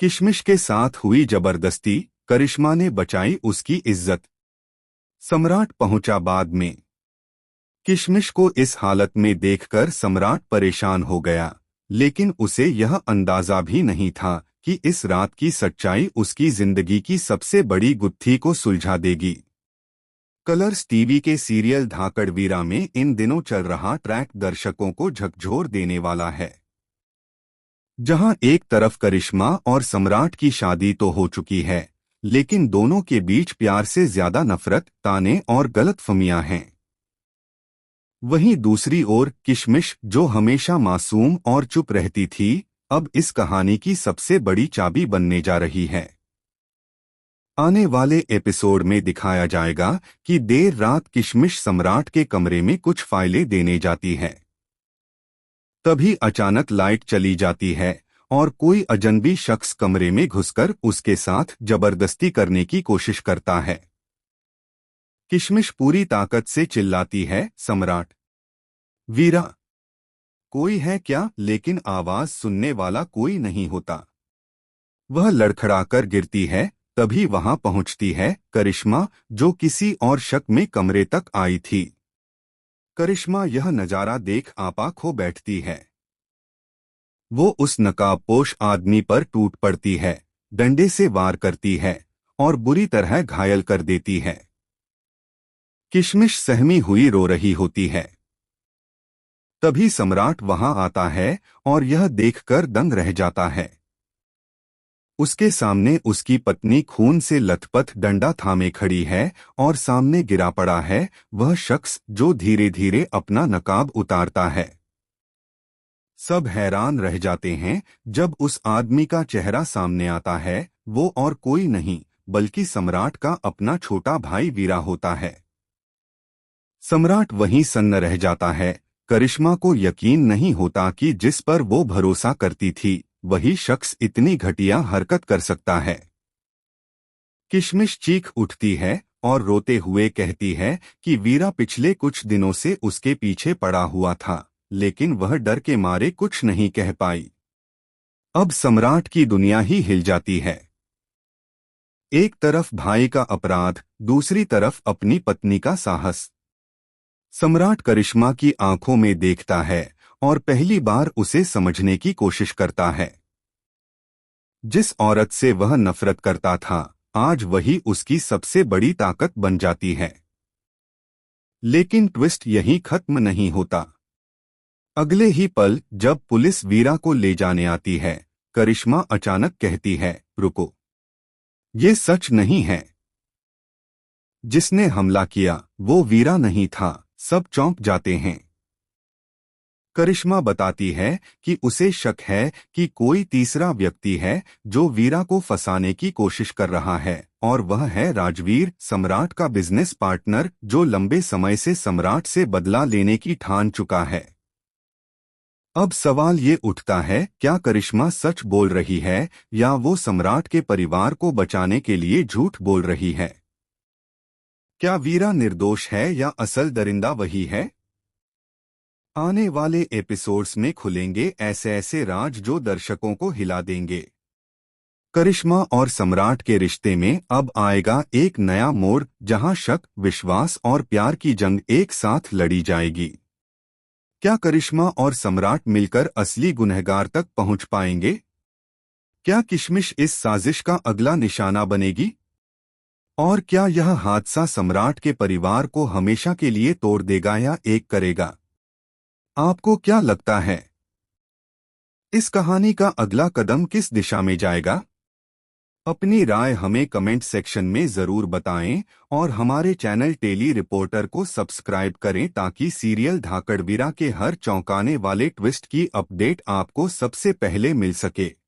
किशमिश के साथ हुई जबरदस्ती, करिश्मा ने बचाई उसकी इज्जत। सम्राट पहुंचा बाद में। किशमिश को इस हालत में देखकर सम्राट परेशान हो गया, लेकिन उसे यह अंदाजा भी नहीं था कि इस रात की सच्चाई उसकी जिंदगी की सबसे बड़ी गुत्थी को सुलझा देगी। कलर्स टीवी के सीरियल धाकड़वीरा में इन दिनों चल रहा ट्रैक दर्शकों को झकझोर देने वाला है। जहां एक तरफ करिश्मा और सम्राट की शादी तो हो चुकी है, लेकिन दोनों के बीच प्यार से ज्यादा नफरत, ताने और गलतफहमियां हैं। वहीं दूसरी ओर किशमिश, जो हमेशा मासूम और चुप रहती थी, अब इस कहानी की सबसे बड़ी चाबी बनने जा रही है। आने वाले एपिसोड में दिखाया जाएगा कि देर रात किशमिश सम्राट के कमरे में कुछ फाइलें देने जाती है। तभी अचानक लाइट चली जाती है और कोई अजनबी शख्स कमरे में घुसकर उसके साथ जबरदस्ती करने की कोशिश करता है। किशमिश पूरी ताकत से चिल्लाती है, सम्राट, वीरा, कोई है क्या? लेकिन आवाज सुनने वाला कोई नहीं होता। वह लड़खड़ाकर गिरती है। तभी वहां पहुंचती है करिश्मा, जो किसी और शक में कमरे तक आई थी। करिश्मा यह नजारा देख आपा खो बैठती है। वो उस नकाबपोश आदमी पर टूट पड़ती है, डंडे से वार करती है और बुरी तरह घायल कर देती है। किशमिश सहमी हुई रो रही होती है। तभी सम्राट वहां आता है और यह देखकर दंग रह जाता है। उसके सामने उसकी पत्नी खून से लथपथ डंडा थामे खड़ी है और सामने गिरा पड़ा है वह शख्स जो धीरे धीरे अपना नकाब उतारता है। सब हैरान रह जाते हैं जब उस आदमी का चेहरा सामने आता है। वो और कोई नहीं बल्कि सम्राट का अपना छोटा भाई वीरा होता है। सम्राट वहीं सन्न रह जाता है। करिश्मा को यकीन नहीं होता कि जिस पर वो भरोसा करती थी, वही शख्स इतनी घटिया हरकत कर सकता है। किशमिश चीख उठती है और रोते हुए कहती है कि वीरा पिछले कुछ दिनों से उसके पीछे पड़ा हुआ था, लेकिन वह डर के मारे कुछ नहीं कह पाई। अब सम्राट की दुनिया ही हिल जाती है। एक तरफ भाई का अपराध, दूसरी तरफ अपनी पत्नी का साहस। सम्राट करिश्मा की आंखों में देखता है और पहली बार उसे समझने की कोशिश करता है। जिस औरत से वह नफरत करता था, आज वही उसकी सबसे बड़ी ताकत बन जाती है। लेकिन ट्विस्ट यहीं खत्म नहीं होता। अगले ही पल जब पुलिस वीरा को ले जाने आती है, करिश्मा अचानक कहती है, रुको, ये सच नहीं है। जिसने हमला किया वो वीरा नहीं था। सब चौंक जाते हैं। करिश्मा बताती है कि उसे शक है कि कोई तीसरा व्यक्ति है जो वीरा को फंसाने की कोशिश कर रहा है, और वह है राजवीर, सम्राट का बिजनेस पार्टनर, जो लंबे समय से सम्राट से बदला लेने की ठान चुका है। अब सवाल ये उठता है, क्या करिश्मा सच बोल रही है या वो सम्राट के परिवार को बचाने के लिए झूठ बोल रही है? क्या वीरा निर्दोष है या असल दरिंदा वही है? आने वाले एपिसोड्स में खुलेंगे ऐसे ऐसे राज जो दर्शकों को हिला देंगे। करिश्मा और सम्राट के रिश्ते में अब आएगा एक नया मोड़, जहां शक, विश्वास और प्यार की जंग एक साथ लड़ी जाएगी। क्या करिश्मा और सम्राट मिलकर असली गुनहगार तक पहुंच पाएंगे? क्या किशमिश इस साजिश का अगला निशाना बनेगी? और क्या यह हादसा सम्राट के परिवार को हमेशा के लिए तोड़ देगा या एक करेगा? आपको क्या लगता है? इस कहानी का अगला कदम किस दिशा में जाएगा? अपनी राय हमें कमेंट सेक्शन में जरूर बताएं और हमारे चैनल टेली रिपोर्टर को सब्सक्राइब करें ताकि सीरियल धाकड़वीरा के हर चौंकाने वाले ट्विस्ट की अपडेट आपको सबसे पहले मिल सके।